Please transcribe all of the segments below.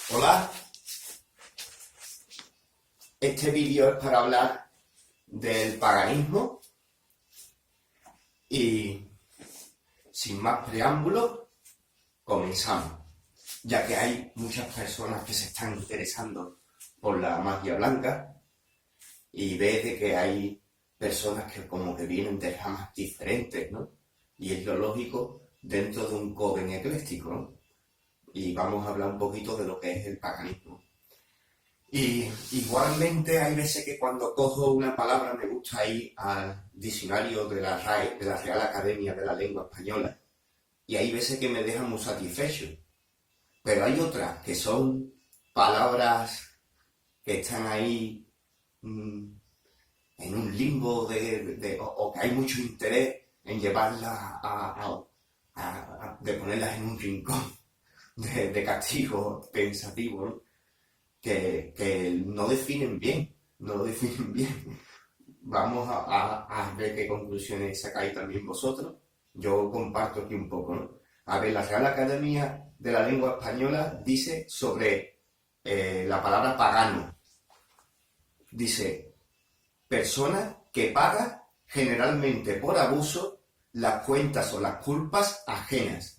Hola, este vídeo es para hablar del paganismo y sin más preámbulos comenzamos, ya que hay muchas personas que se están interesando por la magia blanca y ves de que hay personas que como que vienen de ramas diferentes, ¿no? Y es lo lógico dentro de un coven ecléctico, ¿no? Y vamos a hablar un poquito de lo que es el paganismo. Y igualmente hay veces que cuando cojo una palabra me gusta ir al diccionario de la RAE, de la Real Academia de la Lengua Española, y hay veces que me deja muy satisfecho. Pero hay otras que son palabras que están ahí en un limbo o que hay mucho interés en llevarlas de ponerlas en un rincón de castigo pensativo, ¿no? Que no definen bien, no lo definen bien. Vamos a ver qué conclusiones sacáis también vosotros. Yo comparto aquí un poco, ¿no? A ver, la Real Academia de la Lengua Española dice sobre la palabra pagano. Dice, persona que paga generalmente por abuso las cuentas o las culpas ajenas.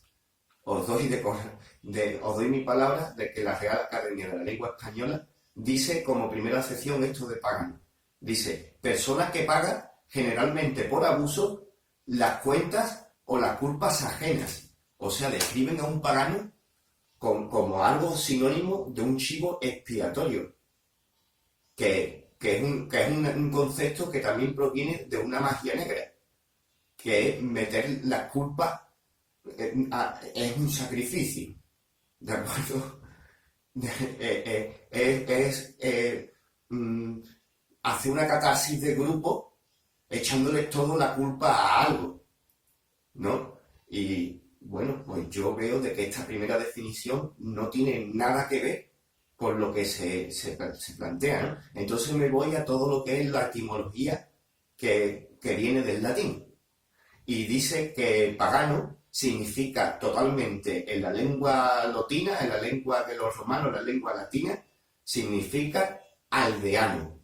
Os doy mi palabra de que la Real Academia de la Lengua Española dice como primera sección esto de pagano. Dice, persona que paga generalmente por abuso las cuentas o las culpas ajenas. O sea, describen a un pagano como algo sinónimo de un chivo expiatorio, que es un concepto que también proviene de una magia negra, que es meter las culpas, es un sacrificio, ¿de acuerdo? Es hacer una catarsis de grupo echándole toda la culpa a algo, ¿no? Y bueno, pues yo veo de que esta primera definición no tiene nada que ver con lo que se plantea, ¿no? Entonces me voy a todo lo que es la etimología que viene del latín. Y dice que pagano significa totalmente en la lengua latina, en la lengua de los romanos, la lengua latina, significa aldeano.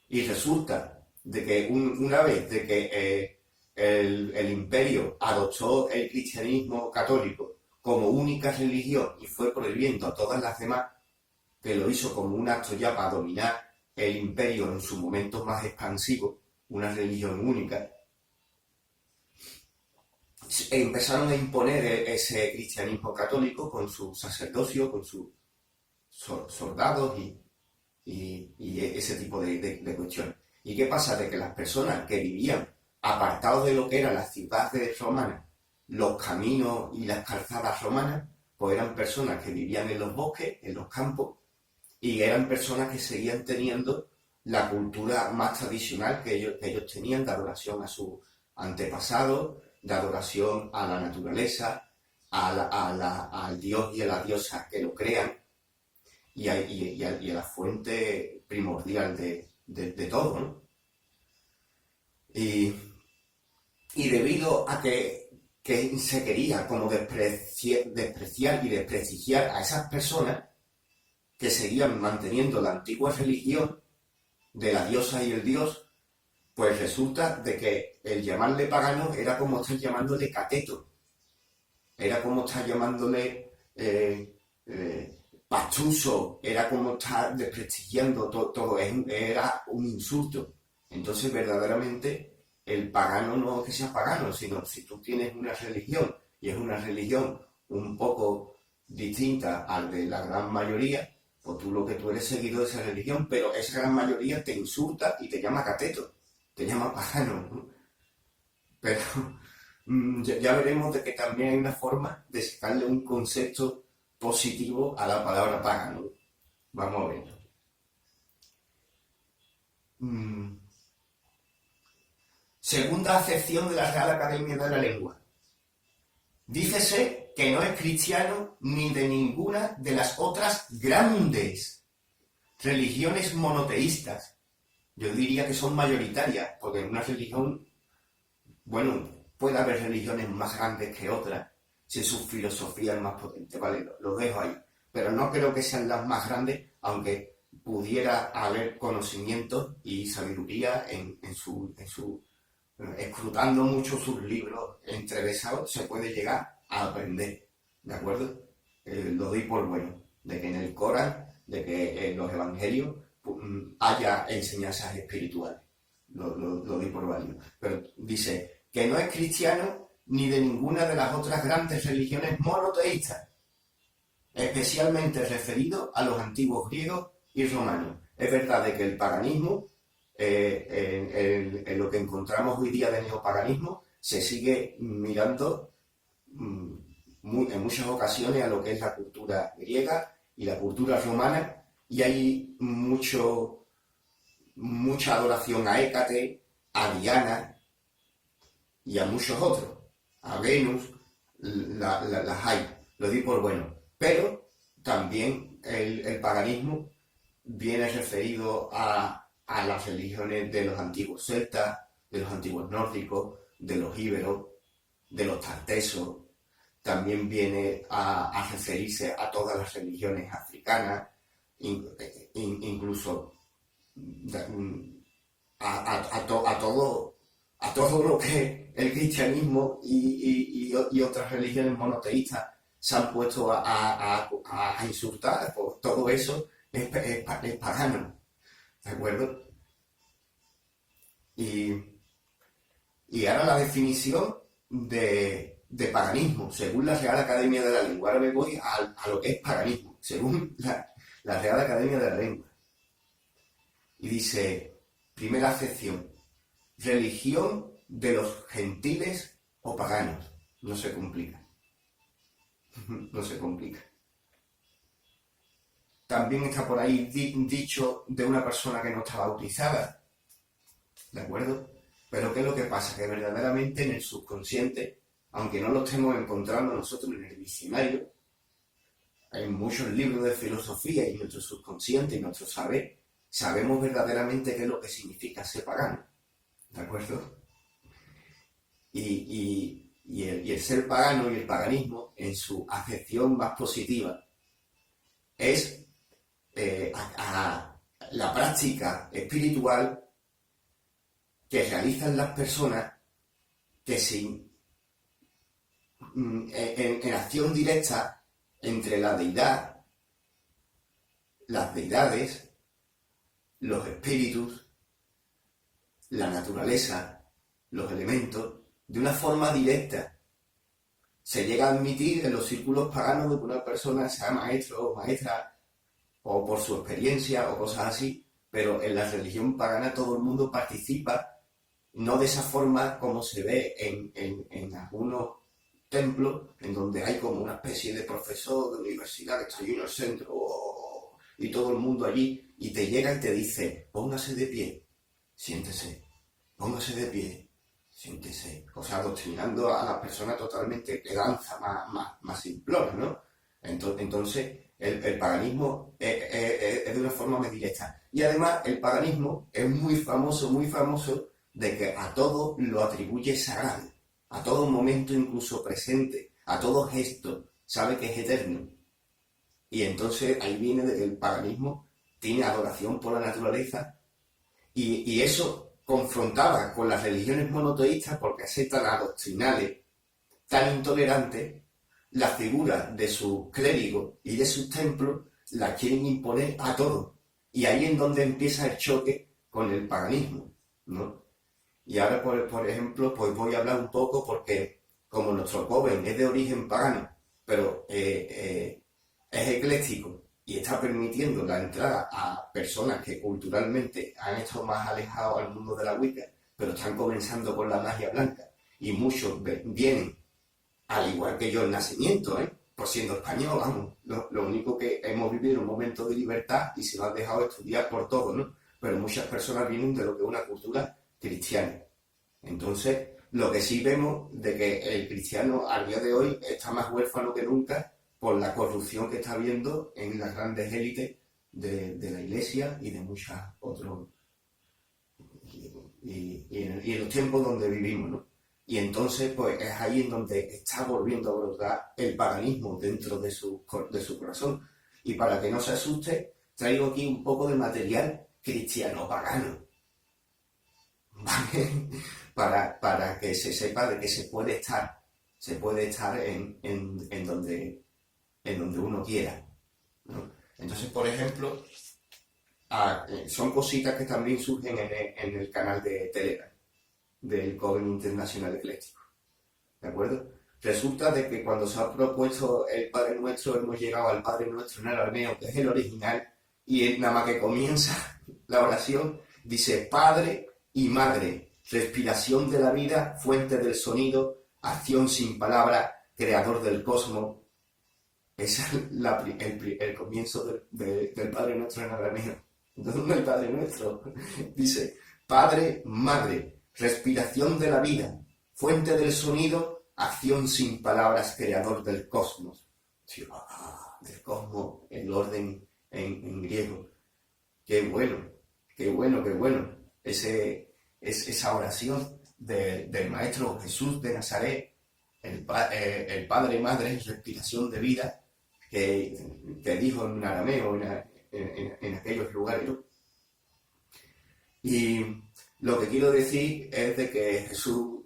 Y resulta de que una vez de que el imperio adoptó el cristianismo católico como única religión y fue prohibiendo a todas las demás, que lo hizo como un acto ya para dominar el imperio en su momento más expansivo, una religión única, empezaron a imponer ese cristianismo católico con su sacerdocio, con sus soldados y ese tipo de cuestiones. ¿Y qué pasa? De que las personas que vivían apartados de lo que eran las ciudades romanas, los caminos y las calzadas romanas, pues eran personas que vivían en los bosques, en los campos, y eran personas que seguían teniendo la cultura más tradicional que ellos tenían, de adoración a sus antepasados, de adoración a la naturaleza, al dios y a la diosa que lo crean, y a la fuente primordial de todo, ¿no? Y debido a que se quería como despreciar y desprestigiar a esas personas que seguían manteniendo la antigua religión de la diosa y el dios, pues resulta de que el llamarle pagano era como estar llamándole cateto, era como estar llamándole pastuso, era como estar desprestigiando todo, era un insulto. Entonces verdaderamente el pagano no es que sea pagano, sino si tú tienes una religión y es una religión un poco distinta al de la gran mayoría, pues tú eres seguidor de esa religión, pero esa gran mayoría te insulta y te llama cateto, te llama pagano, ¿no? Pero ya veremos de que también hay una forma de sacarle un concepto positivo a la palabra pagano. Vamos a verlo. Segunda acepción de la Real Academia de la Lengua. Dícese que no es cristiano ni de ninguna de las otras grandes religiones monoteístas. Yo diría que son mayoritarias, porque en una religión, bueno, puede haber religiones más grandes que otras, si su filosofía es más potente, ¿vale? Lo dejo ahí. pero no creo que sean las más grandes, aunque pudiera haber conocimiento y sabiduría escrutando mucho sus libros entrevesados, se puede llegar a aprender, ¿de acuerdo? Lo doy por bueno, de que en el Corán, de que en los evangelios haya enseñanzas espirituales, lo doy por válido. Pero dice que no es cristiano ni de ninguna de las otras grandes religiones monoteístas, especialmente referido a los antiguos griegos y romanos. Es verdad de que el paganismo, en lo que encontramos hoy día de neopaganismo, se sigue mirando en muchas ocasiones a lo que es la cultura griega y la cultura romana, y hay mucha adoración a Hécate, a Diana y a muchos otros, a Venus, las hay, lo di por bueno. Pero también el paganismo viene referido a las religiones de los antiguos celtas, de los antiguos nórdicos, de los íberos, de los tartesos. También viene a referirse a todas las religiones africanas, incluso a todo lo que el cristianismo y otras religiones monoteístas se han puesto a insultar. Pues todo eso es pagano, ¿de acuerdo? Y ahora la definición de paganismo, según la Real Academia de la Lengua. Ahora me voy a lo que es paganismo, según la Real Academia de la Lengua. Y dice, primera acepción, religión de los gentiles o paganos. No se complica. No se complica. También está por ahí dicho de una persona que no está bautizada, ¿de acuerdo? Pero ¿qué es lo que pasa? Que verdaderamente en el subconsciente, aunque no lo estemos encontrando nosotros en el diccionario, en muchos libros de filosofía y nuestro subconsciente y nuestro saber, sabemos verdaderamente qué es lo que significa ser pagano, ¿de acuerdo? Y el ser pagano y el paganismo, en su acepción más positiva, es a la práctica espiritual que realizan las personas que en acción directa entre la deidad, las deidades, los espíritus, la naturaleza, los elementos, de una forma directa. Se llega a admitir en los círculos paganos de que una persona sea maestro o maestra, o por su experiencia o cosas así, pero en la religión pagana todo el mundo participa, no de esa forma como se ve en algunos templos, en donde hay como una especie de profesor de universidad que está allí en el centro, y todo el mundo allí, y te llega y te dice, póngase de pie, siéntese, póngase de pie, siéntese. O sea, adoctrinando a la persona totalmente de danza más simplona, ¿no? Entonces, el paganismo es de una forma más directa. Y además, el paganismo es muy famoso de que a todo lo atribuye sagrado, a todo momento incluso presente, a todo gesto, sabe que es eterno. Y entonces ahí viene de que el paganismo tiene adoración por la naturaleza, y eso confrontaba con las religiones monoteístas porque aceptan adoctrinales tan intolerantes. La figura de sus clérigos y de sus templos la quieren imponer a todos. Y ahí es donde empieza el choque con el paganismo, ¿no? Y ahora, por ejemplo, pues voy a hablar un poco porque como nuestro joven es de origen pagano, pero es ecléctico y está permitiendo la entrada a personas que culturalmente han estado más alejados al mundo de la Wicca, pero están comenzando con la magia blanca, y muchos vienen al igual que yo el nacimiento, por siendo español, vamos. Lo único que hemos vivido un momento de libertad y se nos ha dejado estudiar por todo, ¿no? Pero muchas personas vienen de lo que es una cultura cristiana. Entonces, lo que sí vemos de que el cristiano al día de hoy está más huérfano que nunca por la corrupción que está habiendo en las grandes élites de la iglesia y de muchas otros, y en los tiempos donde vivimos, ¿no? Y entonces, pues es ahí en donde está volviendo a brotar el paganismo dentro de su corazón. Y para que no se asuste, traigo aquí un poco de material cristiano pagano, ¿vale? Para que se sepa de que se puede estar en donde uno quiera, ¿no? Entonces, por ejemplo, son cositas que también surgen en el canal de Telegram del Coven Internacional Ecléctico, ¿de acuerdo? Resulta de que cuando se ha propuesto el Padre Nuestro, hemos llegado al Padre Nuestro en arameo, que es el original, y él nada más que comienza la oración, dice Padre y Madre, respiración de la vida, fuente del sonido, acción sin palabra, creador del cosmos. Ese es el comienzo del Padre Nuestro en arameo. ¿Dónde el Padre Nuestro? Dice Padre, Madre, respiración de la vida, fuente del sonido, acción sin palabras, creador del cosmos. Del cosmos, el orden en griego. Qué bueno, qué bueno, qué bueno. Esa oración del Maestro Jesús de Nazaret, el Padre, Madre, respiración de vida, que dijo en arameo, en aquellos lugares, ¿no? Y lo que quiero decir es de que Jesús,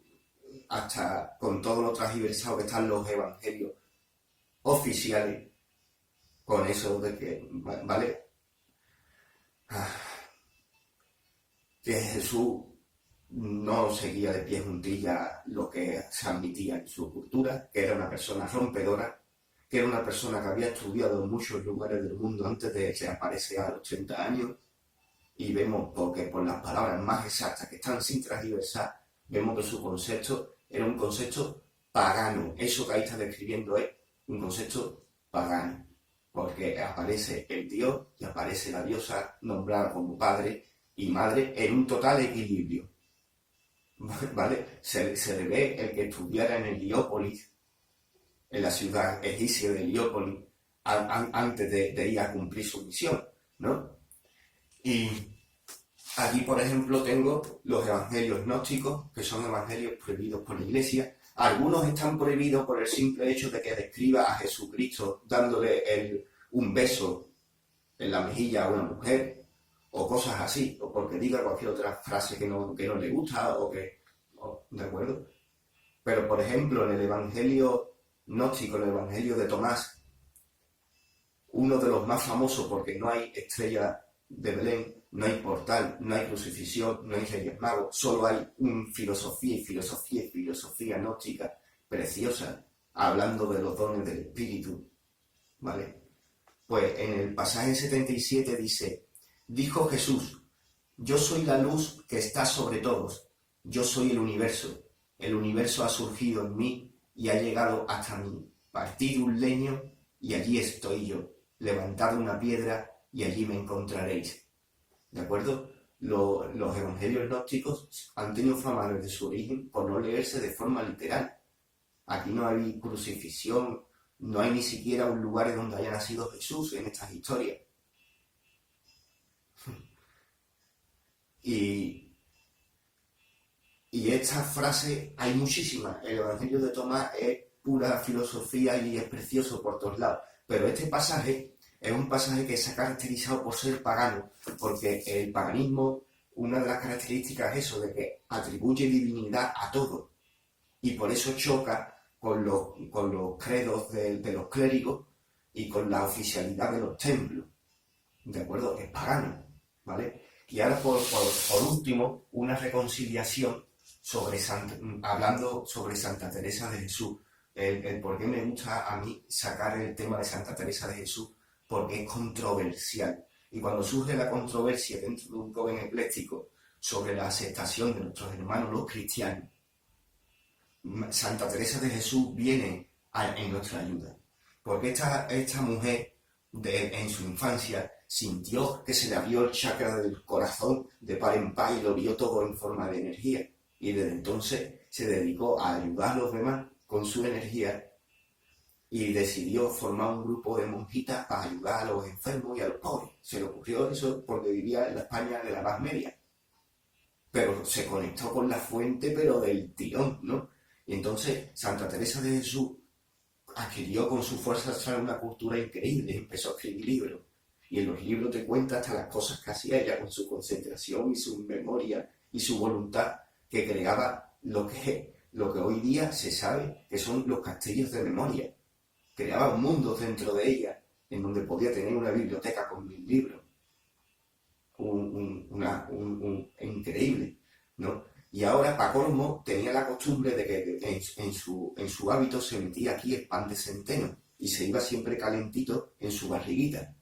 hasta con todo lo transversado que están los evangelios oficiales, con eso de que, ¿vale? Que Jesús no seguía de pie juntilla lo que se admitía en su cultura, que era una persona rompedora, que era una persona que había estudiado en muchos lugares del mundo antes de que apareciera a los 80 años, y vemos porque por las palabras más exactas que están sin transversar, vemos que su concepto era un concepto pagano. Eso que ahí está describiendo es un concepto pagano, porque aparece el Dios y aparece la diosa nombrada como Padre y Madre en un total equilibrio, ¿vale? Se le ve el que estuviera en Heliópolis, en la ciudad egipcia de Heliópolis, antes de ir a cumplir su misión, ¿no? Y aquí, por ejemplo, tengo los evangelios gnósticos, que son evangelios prohibidos por la Iglesia. Algunos están prohibidos por el simple hecho de que describa a Jesucristo dándole un beso en la mejilla a una mujer, o cosas así, o porque diga cualquier otra frase que no le gusta, ¿de acuerdo? Pero, por ejemplo, en el evangelio gnóstico, en el evangelio de Tomás, uno de los más famosos, porque no hay estrella de Belén, no hay portal, no hay crucifixión, no hay reyes magos, solo hay filosofía gnóstica preciosa, hablando de los dones del Espíritu, ¿vale? Pues en el pasaje 77 dice, dijo Jesús, yo soy la luz que está sobre todos, yo soy el universo ha surgido en mí y ha llegado hasta mí, partid un leño y allí estoy yo, levantad una piedra y allí me encontraréis. ¿De acuerdo? Los evangelios gnósticos han tenido fama desde su origen por no leerse de forma literal. Aquí no hay crucifixión, no hay ni siquiera un lugar en donde haya nacido Jesús en estas historias. Y esta frase hay muchísimas. El evangelio de Tomás es pura filosofía y es precioso por todos lados. Pero este pasaje es un pasaje que se ha caracterizado por ser pagano, porque el paganismo, una de las características es eso, de que atribuye divinidad a todo, y por eso choca con los credos de los clérigos y con la oficialidad de los templos, ¿de acuerdo? Es pagano, ¿vale? Y ahora, por último, una reconciliación hablando sobre Santa Teresa de Jesús, el por qué me gusta a mí sacar el tema de Santa Teresa de Jesús, porque es controversial. Y cuando surge la controversia dentro de un joven ecléctico sobre la aceptación de nuestros hermanos los cristianos, Santa Teresa de Jesús viene en nuestra ayuda. Porque esta mujer en su infancia sintió que se le abrió el chakra del corazón de par en par y lo vio todo en forma de energía. Y desde entonces se dedicó a ayudar a los demás con su energía y decidió formar un grupo de monjitas para ayudar a los enfermos y a los pobres. Se le ocurrió eso porque vivía en la España de la Edad Media. Pero se conectó con la fuente, pero del tirón, ¿no? Y entonces Santa Teresa de Jesús, adquirió con su fuerza una cultura increíble, empezó a escribir libros. Y en los libros te cuenta hasta las cosas que hacía ella con su concentración y su memoria y su voluntad, que creaba lo que hoy día se sabe que son los castillos de memoria. Creaba un mundo dentro de ella, en donde podía tener una biblioteca con 1000 libros. Increíble, ¿no? Y ahora, para colmo, tenía la costumbre de que en su hábito se metía aquí el pan de centeno y se iba siempre calentito en su barriguita.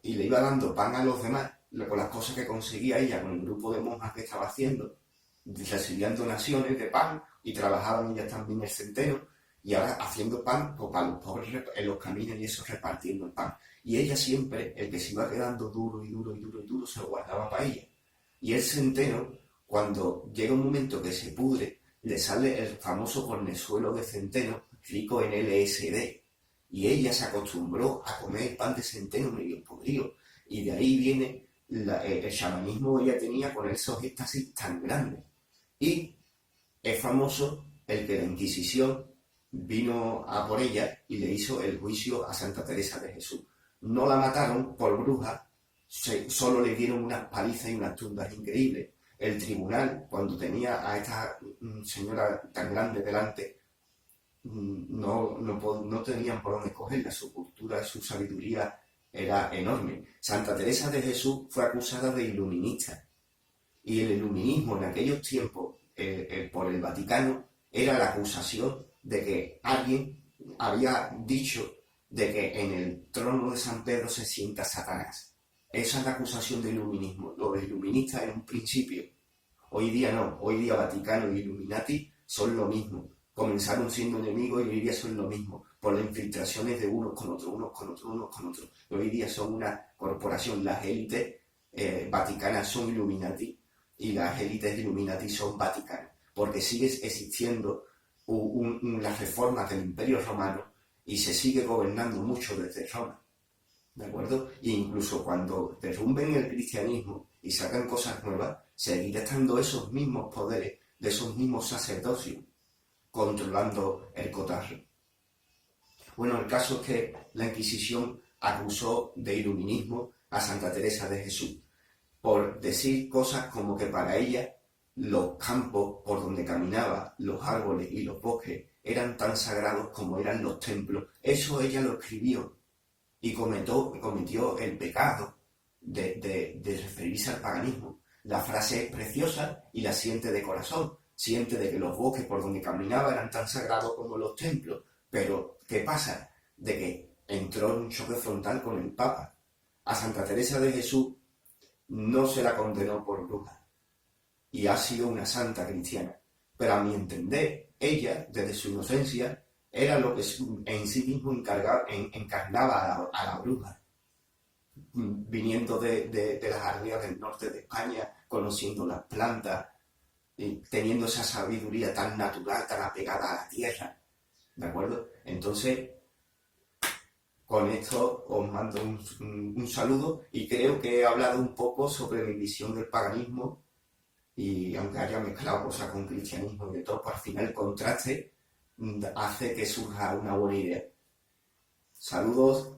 Y le iba dando pan a los demás con las cosas que conseguía ella con el grupo de monjas que estaba haciendo. Recibían donaciones de pan y trabajaban ellas también el centeno, y ahora haciendo pan pues, para los pobres en los caminos y eso, repartiendo el pan. Y ella siempre, el que se iba quedando duro y duro y duro y duro, se lo guardaba para ella. Y el centeno, cuando llega un momento que se pudre, le sale el famoso cornezuelo de centeno, rico en LSD. Y ella se acostumbró a comer pan de centeno medio podrido. Y de ahí viene el chamanismo que ella tenía con esos éxtasis tan grandes. Y es famoso el que la Inquisición vino a por ella y le hizo el juicio a Santa Teresa de Jesús. No la mataron por bruja, solo le dieron unas palizas y unas tundas increíbles. El tribunal, cuando tenía a esta señora tan grande delante, no tenían por dónde cogerla. Su cultura, su sabiduría era enorme. Santa Teresa de Jesús fue acusada de iluminista. Y el iluminismo en aquellos tiempos, por el Vaticano, era la acusación de que alguien había dicho de que en el trono de San Pedro se sienta Satanás. Esa es la acusación del iluminismo. Los iluministas en un principio. Hoy día no. Hoy día Vaticano y Illuminati son lo mismo. Comenzaron siendo enemigos y hoy día son lo mismo. Por las infiltraciones de unos con otros, unos con otros, unos con otros. Hoy día son una corporación. Las élites vaticanas son Illuminati y las élites Illuminati son Vaticanas. Porque sigue existiendo las reformas del Imperio Romano y se sigue gobernando mucho desde Roma, ¿de acuerdo? E incluso cuando derrumben el cristianismo y sacan cosas nuevas, seguirá estando esos mismos poderes de esos mismos sacerdocios controlando el cotarro. Bueno, el caso es que la Inquisición acusó de iluminismo a Santa Teresa de Jesús por decir cosas como que para ella los campos por donde caminaba, los árboles y los bosques eran tan sagrados como eran los templos. Eso ella lo escribió y cometió el pecado de referirse al paganismo. La frase es preciosa y la siente de corazón. Siente de que los bosques por donde caminaba eran tan sagrados como los templos. Pero, ¿qué pasa? De que entró en un choque frontal con el Papa. A Santa Teresa de Jesús no se la condenó por bruja y ha sido una santa cristiana. Pero a mi entender, ella, desde su inocencia, era lo que en sí mismo encarnaba a la bruja, viniendo de las aldeas del norte de España, conociendo las plantas, y teniendo esa sabiduría tan natural, tan apegada a la tierra, ¿de acuerdo? Entonces, con esto os mando un saludo y creo que he hablado un poco sobre mi visión del paganismo. Y aunque haya mezclado cosas con cristianismo y de todo, pues al final el contraste hace que surja una buena idea. Saludos.